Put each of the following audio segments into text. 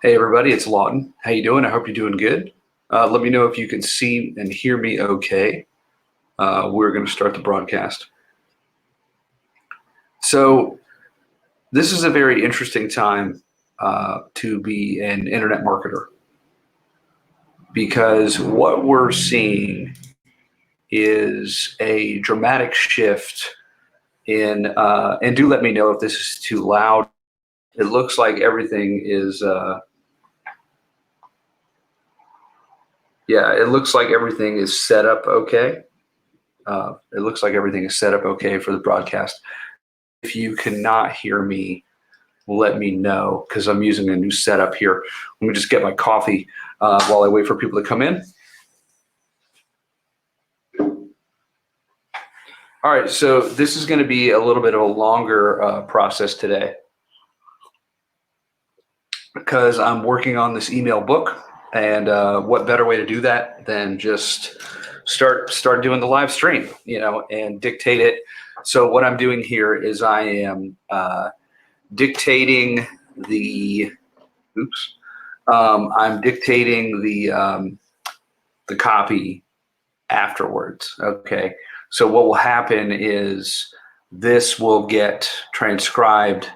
Hey everybody, it's Lawton. How you doing? I hope you're doing good. Let me know if you can see and hear me okay. We're going to start the broadcast. So this is a very interesting time to be an internet marketer because what we're seeing is a dramatic shift in, and do let me know if this is too loud. It looks like everything is it looks like everything is set up okay. It looks like everything is set up okay for the broadcast. If you cannot hear me, let me know because I'm using a new setup here. Let me just get my coffee while I wait for people to come in. All right, so this is going to be a little bit of a longer process today because I'm working on this email book, and what better way to do that than just start doing the live stream, and dictate it. So what I'm doing here is I am dictating the I'm dictating the copy afterwards. Okay, so what will happen is this will get transcribed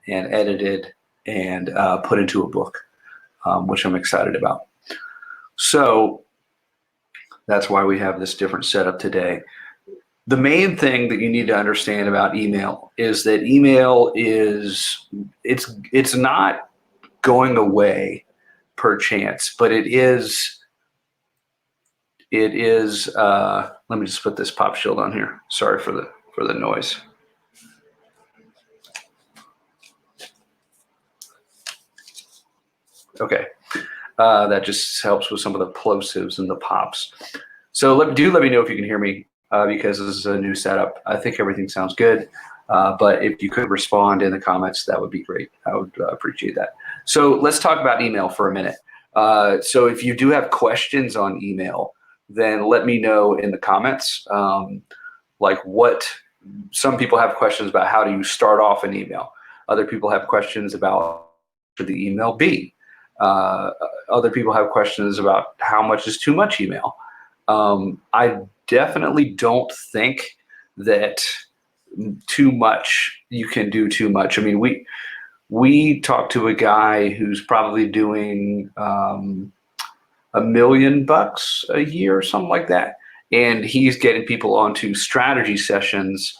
and edited and put into a book, which I'm excited about. So that's why we have this different setup today. The main thing that you need to understand about email is that email is it's not going away per chance, but it is let me just put this pop shield on here. Sorry for the noise. Okay, that just helps with some of the plosives and the pops. So let me know if you can hear me because this is a new setup. I think everything sounds good, but if you could respond in the comments, that would be great. I would appreciate that. So let's talk about email for a minute. So if you do have questions on email, then let me know in the comments. Some people have questions about how do you start off an email. Other people have questions about should the email be. Other people have questions about how much is too much email. I definitely don't think that too much, you can do too much. I mean, we talked to a guy who's probably doing $1 million a year or something like that. And he's getting people onto strategy sessions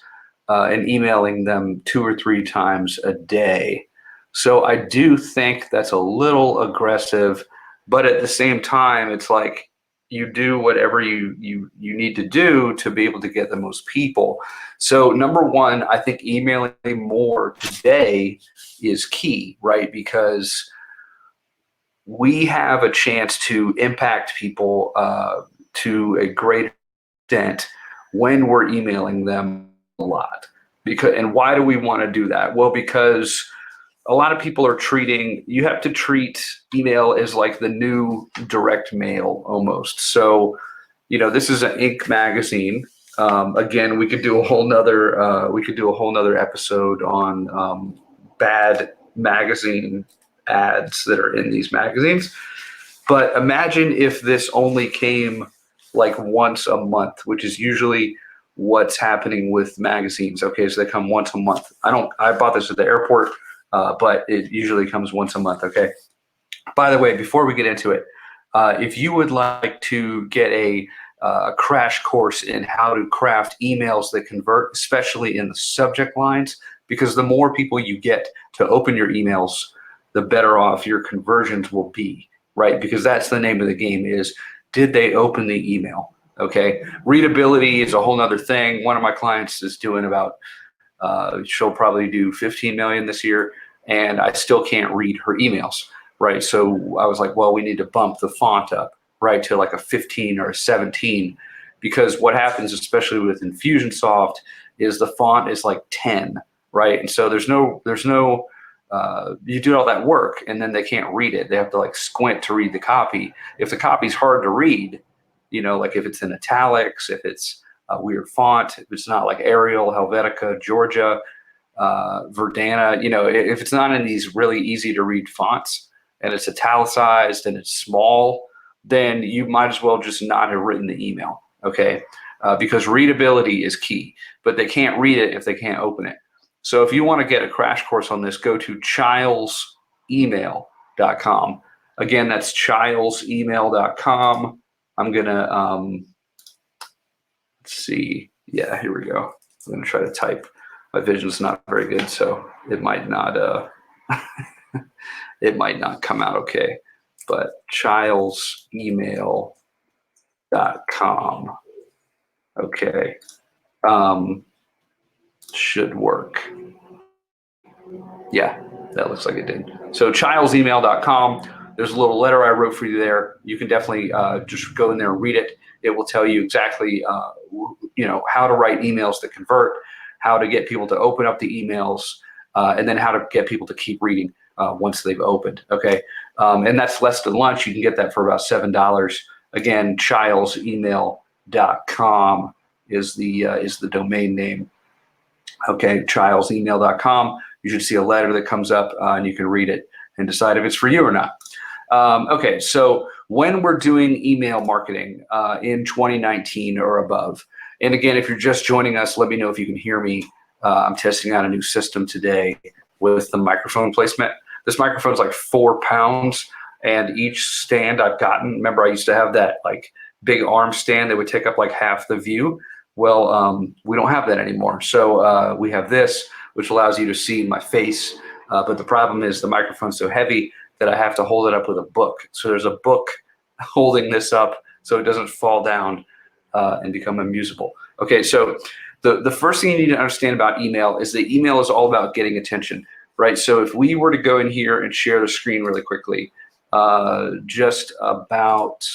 and emailing them 2 or 3 times a day. So I do think that's a little aggressive, but at the same time, it's like you do whatever you need to do to be able to get the most people. So number one, I think emailing more today is key, right? Because we have a chance to impact people to a great extent when we're emailing them a lot. And why do we want to do that? Well, because a lot of people are you have to treat email as like the new direct mail almost. So, this is an Inc. magazine. Again, we could do a whole nother episode on bad magazine ads that are in these magazines. But imagine if this only came like once a month, which is usually what's happening with magazines. Okay, so they come once a month. I bought this at the airport, but it usually comes once a month. Okay. By the way, before we get into it, if you would like to get a crash course in how to craft emails that convert, especially in the subject lines, because the more people you get to open your emails, the better off your conversions will be, right? Because that's the name of the game is, did they open the email? Okay. Readability is a whole nother thing. One of my clients is doing about, she'll probably do 15 million this year, and I still can't read her emails, right? So I was like, well, we need to bump the font up, right, to like a 15 or a 17, because what happens, especially with Infusionsoft, is the font is like 10, right? And so there's no you do all that work and then they can't read it. They have to like squint to read the copy. If the copy's hard to read, like if it's in italics, if it's a weird font, if it's not like Arial, Helvetica, Georgia, Verdana, if it's not in these really easy to read fonts, and it's italicized and it's small, then you might as well just not have written the email, okay? Because readability is key, but they can't read it if they can't open it. So if you want to get a crash course on this, go to chilesemail.com. Again, that's chilesemail.com. I'm going to, let's see. Yeah, here we go. I'm going to try to type. My vision's not very good, so it might not, it might not come out okay. But chilesemail.com. Okay. Should work. Yeah, that looks like it did. So chilesemail.com. There's a little letter I wrote for you there. You can definitely just go in there and read it. It will tell you exactly, how to write emails that convert, how to get people to open up the emails, and then how to get people to keep reading once they've opened. Okay, and that's less than lunch. You can get that for about $7. Again, chilesemail.com is the domain name. Okay, chilesemail.com. You should see a letter that comes up, and you can read it and decide if it's for you or not. Okay, so when we're doing email marketing in 2019 or above, and again, if you're just joining us, let me know if you can hear me. I'm testing out a new system today with the microphone placement. This microphone's like 4 pounds, and each stand I've gotten, remember I used to have that like big arm stand that would take up like half the view. Well, we don't have that anymore. So we have this, which allows you to see my face. But the problem is the microphone's so heavy that I have to hold it up with a book. So there's a book holding this up so it doesn't fall down and become unusable. Okay, so the first thing you need to understand about email is that email is all about getting attention, right? So if we were to go in here and share the screen really quickly, just about,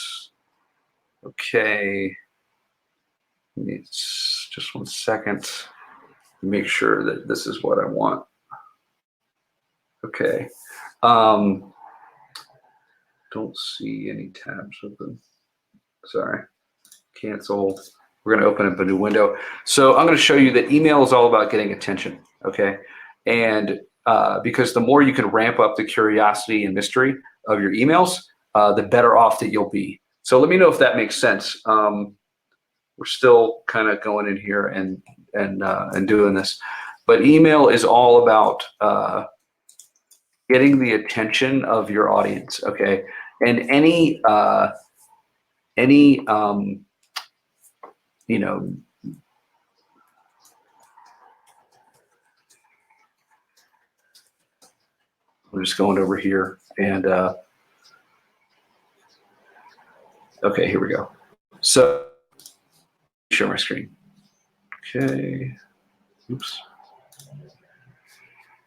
okay, it's just 1 second. Make sure that this is what I want. Okay. Don't see any tabs open. Sorry. Cancel. We're going to open up a new window. So I'm going to show you that email is all about getting attention. Okay. And because the more you can ramp up the curiosity and mystery of your emails, the better off that you'll be. So let me know if that makes sense. We're still kind of going in here and doing this, but email is all about getting the attention of your audience. Okay, and any I'm just going over here and okay, here we go. So share my screen. Okay. Oops.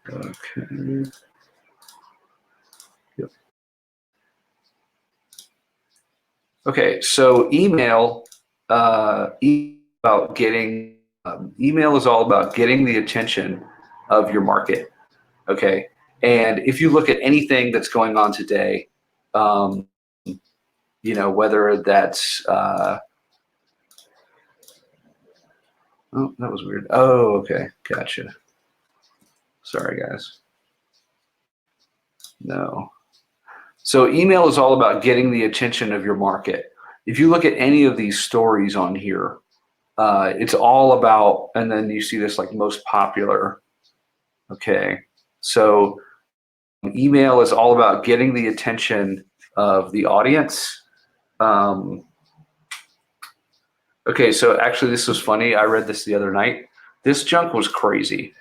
Okay. Yep. Okay. So email, email is all about getting the attention of your market. Okay. And if you look at anything that's going on today, whether that's oh, that was weird. Oh, okay. Gotcha. Sorry, guys. No. So email is all about getting the attention of your market. If you look at any of these stories on here, it's all about, and then you see this like most popular. Okay. So email is all about getting the attention of the audience. Okay, so actually this was funny. I read this the other night. This junk was crazy.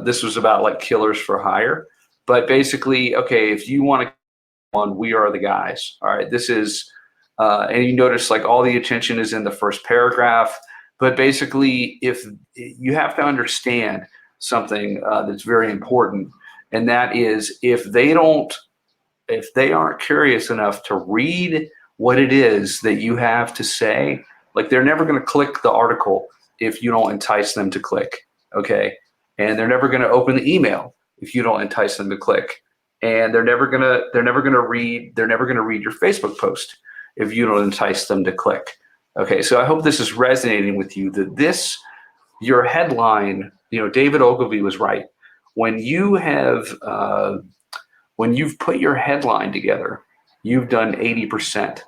This was about like killers for hire. But basically, okay, if you want to on We Are the Guys, all right, this is, and you notice like all the attention is in the first paragraph. But basically, if you have to understand something that's very important, and that is if they aren't curious enough to read what it is that you have to say, like they're never going to click the article if you don't entice them to click, okay? And they're never going to open the email if you don't entice them to click. And they're never going to read your Facebook post if you don't entice them to click. Okay, so I hope this is resonating with you, that your headline, David Ogilvy was right. When you have when you've put your headline together, you've done 80%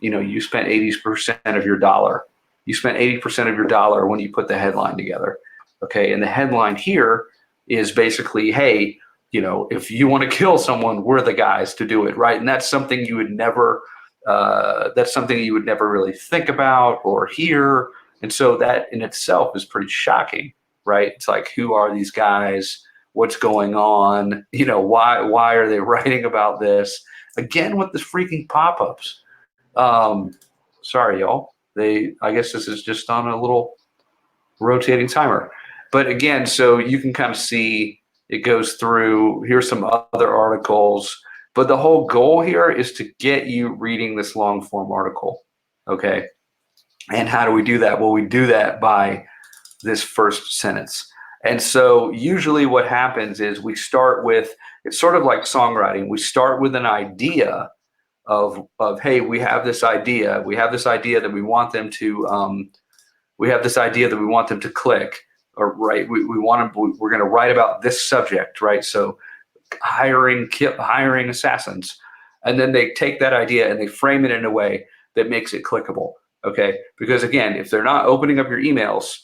you spent 80% of your dollar. You spent 80% of your dollar when you put the headline together. Okay. And the headline here is basically, hey, if you want to kill someone, we're the guys to do it. Right. And that's something you would never really think about or hear. And so that in itself is pretty shocking, right? It's like, who are these guys? What's going on? Why are they writing about this? Again, with the freaking pop-ups. Sorry, y'all. I guess this is just on a little rotating timer. But again, so you can kind of see it goes through. Here's some other articles. But the whole goal here is to get you reading this long form article. Okay. And how do we do that? Well, we do that by this first sentence. And so usually what happens is we start with, it's sort of like songwriting. We start with an idea of hey, we have this idea. We have this idea that we want them to, click, or right. We're going to write about this subject, right? So hiring assassins. And then they take that idea and they frame it in a way that makes it clickable. Okay. Because again, if they're not opening up your emails,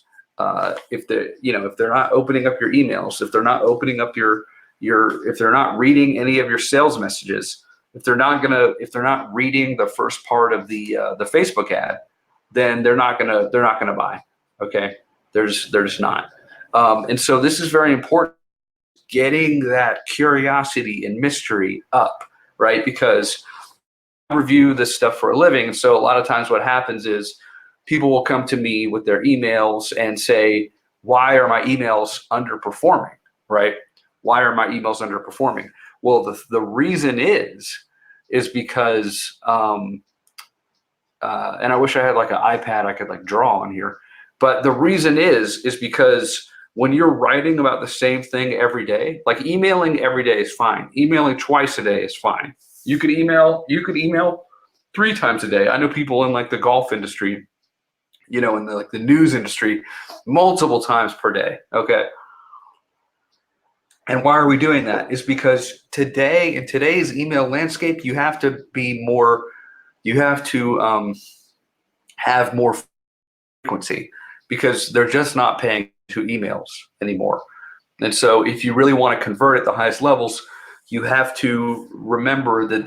if they're not opening up your emails, if they're not opening up if they're not reading any of your sales messages, if they're not reading the first part of the Facebook ad, then they're not gonna buy. Okay. They're just not. And so this is very important, getting that curiosity and mystery up, right? Because I review this stuff for a living. So a lot of times what happens is people will come to me with their emails and say, why are my emails underperforming, right? Why are my emails underperforming? Well, the reason is because, and I wish I had like an iPad I could like draw on here, but the reason is because when you're writing about the same thing every day, like emailing every day is fine. Emailing twice a day is fine. You could email 3 times a day. I know people in like the golf industry, in the news industry, multiple times per day. Okay. And why are we doing that? Is because today, in today's email landscape, you have to have more frequency, because they're just not paying to emails anymore. And so if you really want to convert at the highest levels, you have to remember that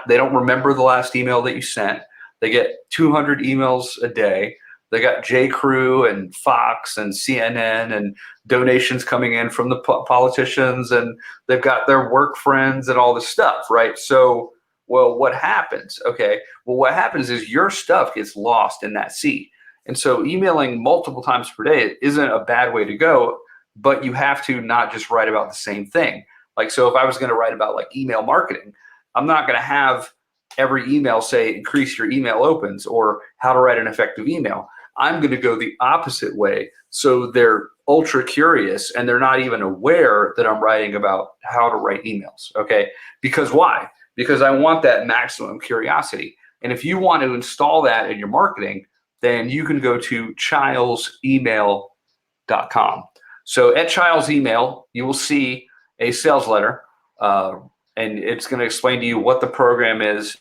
they don't remember the last email that you sent. They get 200 emails a day. They got J. Crew and Fox and CNN and donations coming in from the politicians, and they've got their work friends and all this stuff, right? So, what happens? Okay, well, what happens is your stuff gets lost in that sea. And so emailing multiple times per day isn't a bad way to go, but you have to not just write about the same thing. Like, so if I was going to write about like email marketing, I'm not going to have every email say increase your email opens or how to write an effective email. I'm going to go the opposite way. So they're ultra curious and they're not even aware that I'm writing about how to write emails. Okay. Because why? Because I want that maximum curiosity. And if you want to install that in your marketing, then you can go to chilesemail.com. So at Chiles Email, you will see a sales letter, and it's going to explain to you what the program is,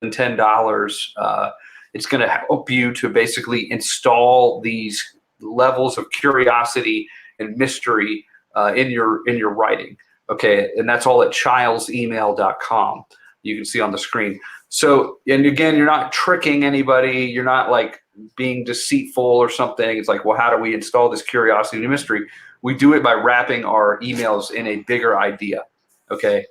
and $10. It's going to help you to basically install these levels of curiosity and mystery in your writing. Okay, and that's all at chilesemail.com. You can see on the screen. So, and again, you're not tricking anybody. You're not like being deceitful or something. It's like, well, how do we install this curiosity and mystery? We do it by wrapping our emails in a bigger idea. Okay,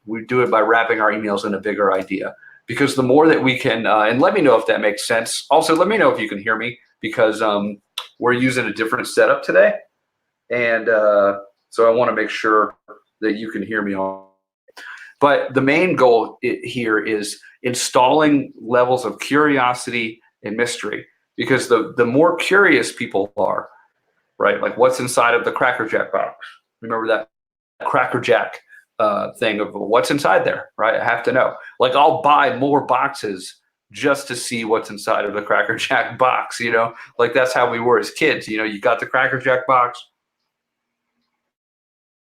we do it by wrapping our emails in a bigger idea, because the more that we can, and let me know if that makes sense. Also, let me know if you can hear me, because we're using a different setup today, and so I want to make sure that you can hear me on. But the main goal here is installing levels of curiosity and mystery, because the more curious people are, right? Like, what's inside of the Cracker Jack box? Remember that Cracker Jack thing of what's inside there, right? I have to know. Like, I'll buy more boxes just to see what's inside of the Cracker Jack box, like that's how we were as kids. You got the Cracker Jack box,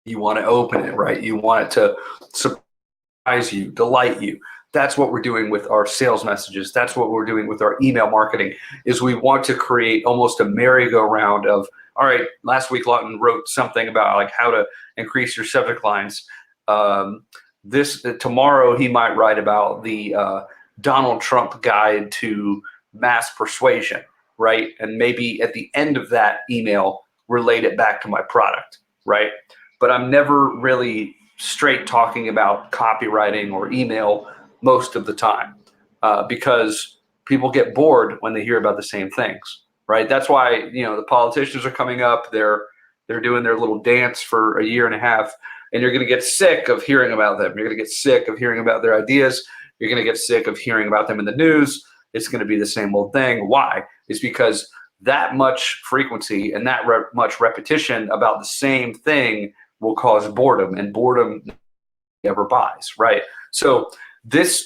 You want to open it, right? You want it to surprise you, delight you. That's what we're doing with our sales messages. That's what we're doing with our email marketing, is we want to create almost a merry-go-round of, all right, last week Lawton wrote something about like how to increase your subject lines. Tomorrow he might write about the Donald Trump guide to mass persuasion, right? And maybe at the end of that email, relate it back to my product, right? But I'm never really straight talking about copywriting or email most of the time, because people get bored when they hear about the same things, right? That's why, the politicians are coming up. They're doing their little dance for a year and a half, and you're going to get sick of hearing about them. You're going to get sick of hearing about their ideas. You're going to get sick of hearing about them in the news. It's going to be the same old thing. Why? It's because that much frequency and that much repetition about the same thing will cause boredom, and boredom never buys, right? So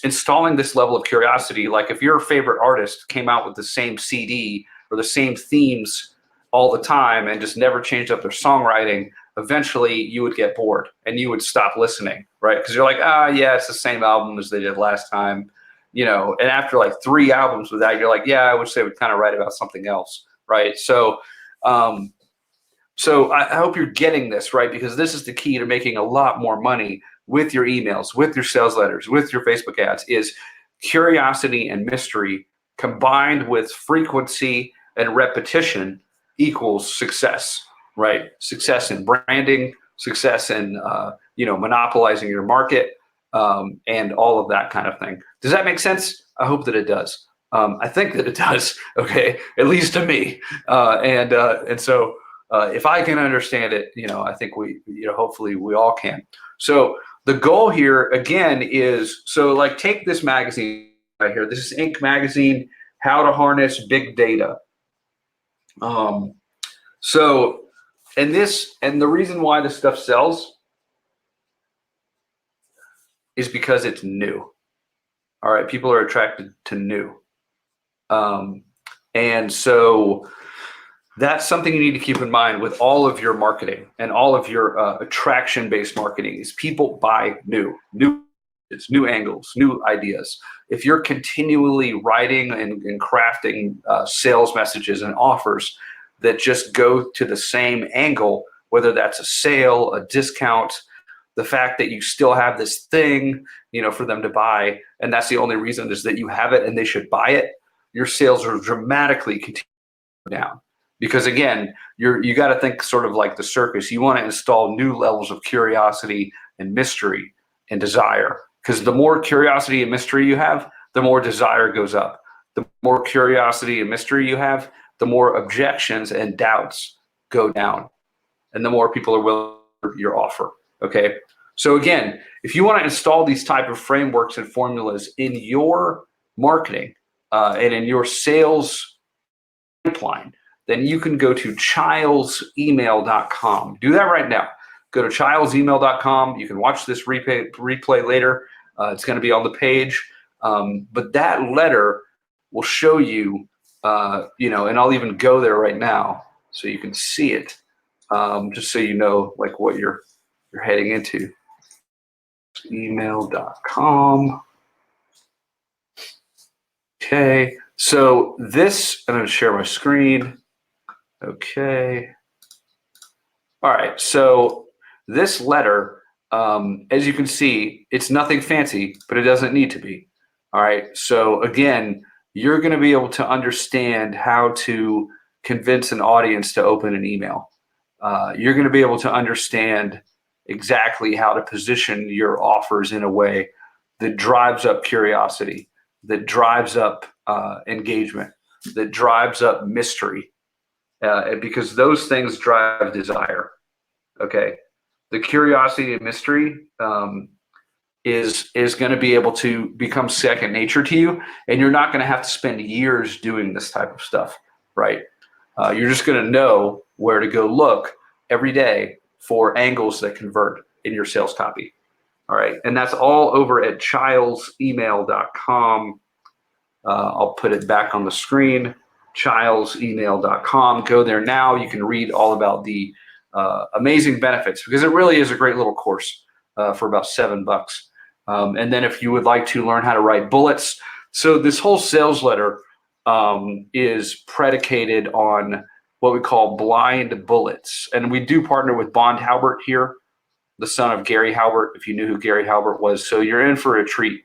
installing this level of curiosity, like if your favorite artist came out with the same CD or the same themes all the time and just never changed up their songwriting, eventually you would get bored and you would stop listening, right? Because you're like, yeah, it's the same album as they did last time, and after like 3 albums with that, you're like, yeah, I wish they would kind of write about something else, right? So I hope you're getting this, right? Because this is the key to making a lot more money with your emails, with your sales letters, with your Facebook ads, is curiosity and mystery combined with frequency and repetition equals success, right? Success in branding, success in, monopolizing your market, and all of that kind of thing. Does that make sense? I hope that it does. I think that it does. Okay. At least to me. And so, if I can understand it, I think hopefully we all can. So the goal here again is, like take this magazine right here. This is Inc. magazine, How to Harness Big Data. And the reason why this stuff sells is because it's new. All right. People are attracted to new. And so that's something you need to keep in mind with all of your marketing and all of your attraction-based marketing. Is people buy new angles, new ideas. If you're continually writing and crafting sales messages and offers that just go to the same angle, whether that's a sale, a discount, the fact that you still have this thing, for them to buy, and that's the only reason is that you have it and they should buy it, your sales are dramatically continue down. Because again, you got to think sort of like the circus. You want to install new levels of curiosity and mystery and desire. Because the more curiosity and mystery you have, the more desire goes up. The more curiosity and mystery you have, the more objections and doubts go down. And the more people are willing to your offer. Okay. So again, if you want to install these type of frameworks and formulas in your marketing and in your sales pipeline, then you can go to chilesemail.com. Do that right now. Go to chilesemail.com. You can watch this replay later. It's going to be on the page. But that letter will show you, and I'll even go there right now so you can see it, just so you know like what you're heading into. Email.com. Okay. So this, I'm going to share my screen. Okay. All right. So this letter, as you can see, it's nothing fancy, but it doesn't need to be. All right. So again, you're going to be able to understand how to convince an audience to open an email. You're going to be able to understand exactly how to position your offers in a way that drives up curiosity, that drives up engagement, that drives up mystery. Because those things drive desire. Okay, the curiosity and mystery is going to be able to become second nature to you, and you're not going to have to spend years doing this type of stuff, right? You're just going to know where to go look every day for angles that convert in your sales copy. All right, and that's all over at chilesemail.com. I'll put it back on the screen. chilesemail.com. Go there now. You can read all about the amazing benefits, because it really is a great little course for about $7. And then if you would like to learn how to write bullets, so this whole sales letter is predicated on what we call blind bullets. And we do partner with Bond Halbert here, the son of Gary Halbert, if you knew who Gary Halbert was. So you're in for a treat.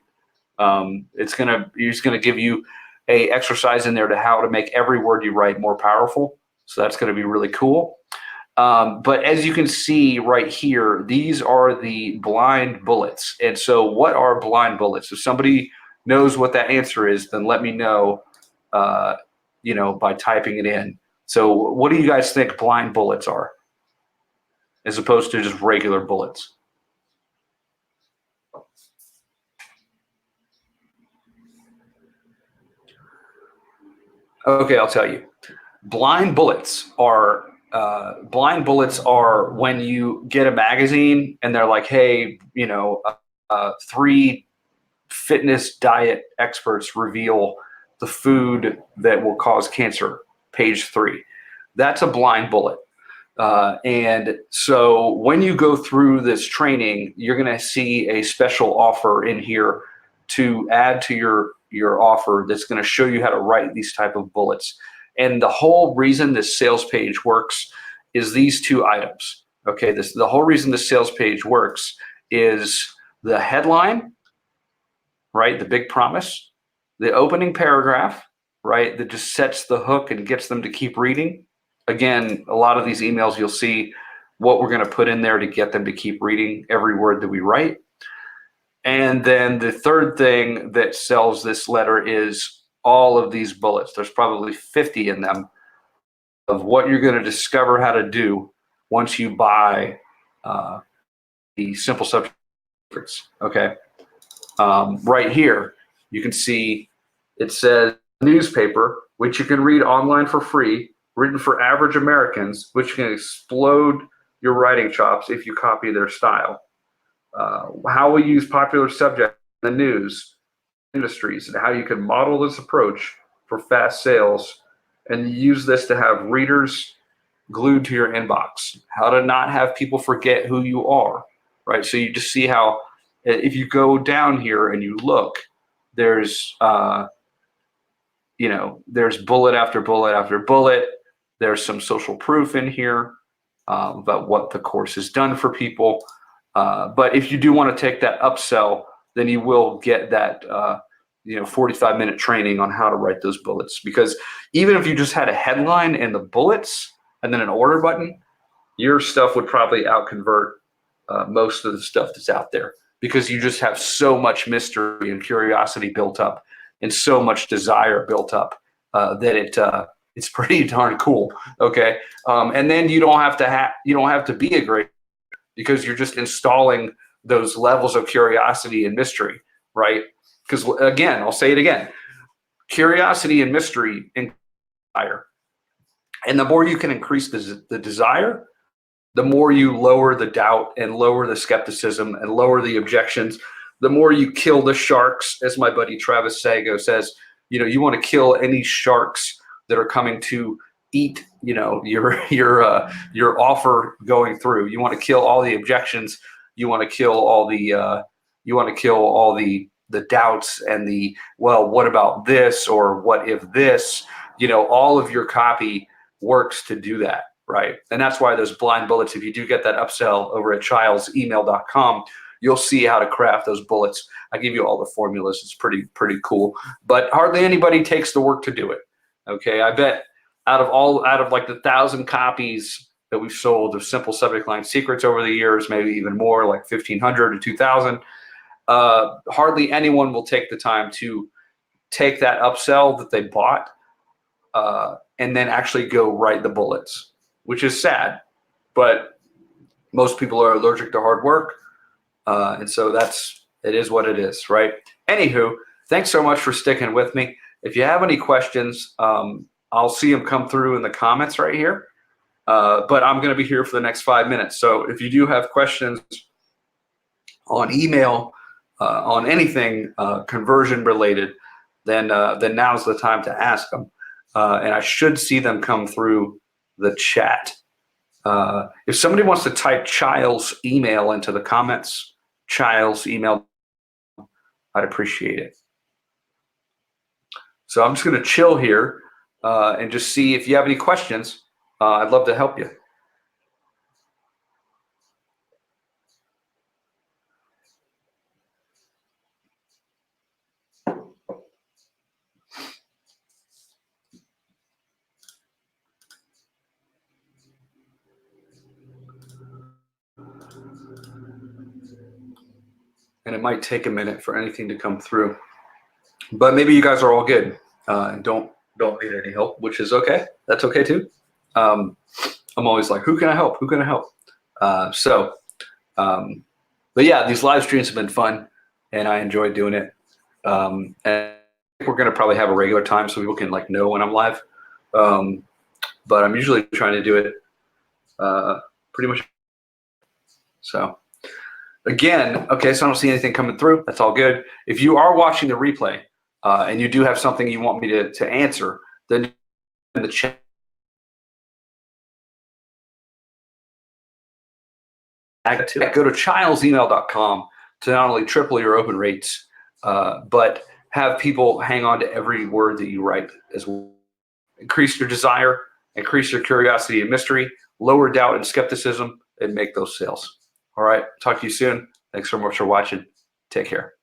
He's gonna give you a exercise in there to how to make every word you write more powerful. So that's gonna be really cool. But as you can see right here, these are the blind bullets. And so what are blind bullets? If somebody knows what that answer is, then let me know, by typing it in. So what do you guys think blind bullets are, as opposed to just regular bullets? Okay, I'll tell you. Blind bullets are when you get a magazine and they're like, hey, 3 fitness diet experts reveal the food that will cause cancer, page 3. That's a blind bullet. And so when you go through this training, you're going to see a special offer in here to add to your offer that's going to show you how to write these type of bullets. And the whole reason this sales page works is these 2 items. Okay, the whole reason this sales page works is the headline, right? The big promise, the opening paragraph, right? That just sets the hook and gets them to keep reading. Again, a lot of these emails, you'll see what we're going to put in there to get them to keep reading every word that we write. And then the third thing that sells this letter is all of these bullets. There's probably 50 in them of what you're going to discover how to do once you buy the Simple Subject Secrets. Okay. Right here, you can see it says newspaper, which you can read online for free, written for average Americans, which can explode your writing chops if you copy their style. How we use popular subjects in the news industries, and how you can model this approach for fast sales and use this to have readers glued to your inbox. How to not have people forget who you are, right? So you just see how, if you go down here and you look, there's there's bullet after bullet after bullet. There's some social proof in here about what the course has done for people. But if you do want to take that upsell, then you will get that 45-minute training on how to write those bullets. Because even if you just had a headline and the bullets and then an order button, your stuff would probably outconvert most of the stuff that's out there, because you just have so much mystery and curiosity built up and so much desire built up that it's pretty darn cool. Okay, and then you don't have to be a great, because you're just installing those levels of curiosity and mystery, right? Because again, I'll say it again, curiosity and mystery and desire. And the more you can increase the desire, the more you lower the doubt and lower the skepticism and lower the objections, the more you kill the sharks, as my buddy Travis Sago says. You want to kill any sharks that are coming to eat, your offer going through. You want to kill all the objections. You want to kill all the doubts and the, well, what about this, or what if this? All of your copy works to do that, right? And that's why those blind bullets, if you do get that upsell over at chilesemail.com, you'll see how to craft those bullets. I give you all the formulas. It's pretty cool, but hardly anybody takes the work to do it. Okay, I bet out of like the 1,000 copies that we've sold of Simple Subject Line Secrets over the years, maybe even more, like 1,500 to 2,000, hardly anyone will take the time to take that upsell that they bought and then actually go write the bullets, which is sad, but most people are allergic to hard work. And so it is what it is, right? Anywho, thanks so much for sticking with me. If you have any questions, I'll see them come through in the comments right here. But I'm going to be here for the next 5 minutes. So if you do have questions on email, on anything conversion related, then now's the time to ask them. And I should see them come through the chat. If somebody wants to type Child's email into the comments, Child's email, I'd appreciate it. So I'm just going to chill here and just see if you have any questions. I'd love to help you. And it might take a minute for anything to come through. But maybe you guys are all good and don't need any help, which is okay. That's okay too. I'm always like, who can I help? Who can I help? But yeah, these live streams have been fun, and I enjoy doing it. And we're gonna probably have a regular time so people can like know when I'm live. But I'm usually trying to do it pretty much. So again, okay, so I don't see anything coming through. That's all good. If you are watching the replay and you do have something you want me to answer, then in the chat. Go to childsemail.com to not only triple your open rates, but have people hang on to every word that you write as well. Increase your desire, increase your curiosity and mystery, lower doubt and skepticism, and make those sales. All right, talk to you soon. Thanks so much for watching. Take care.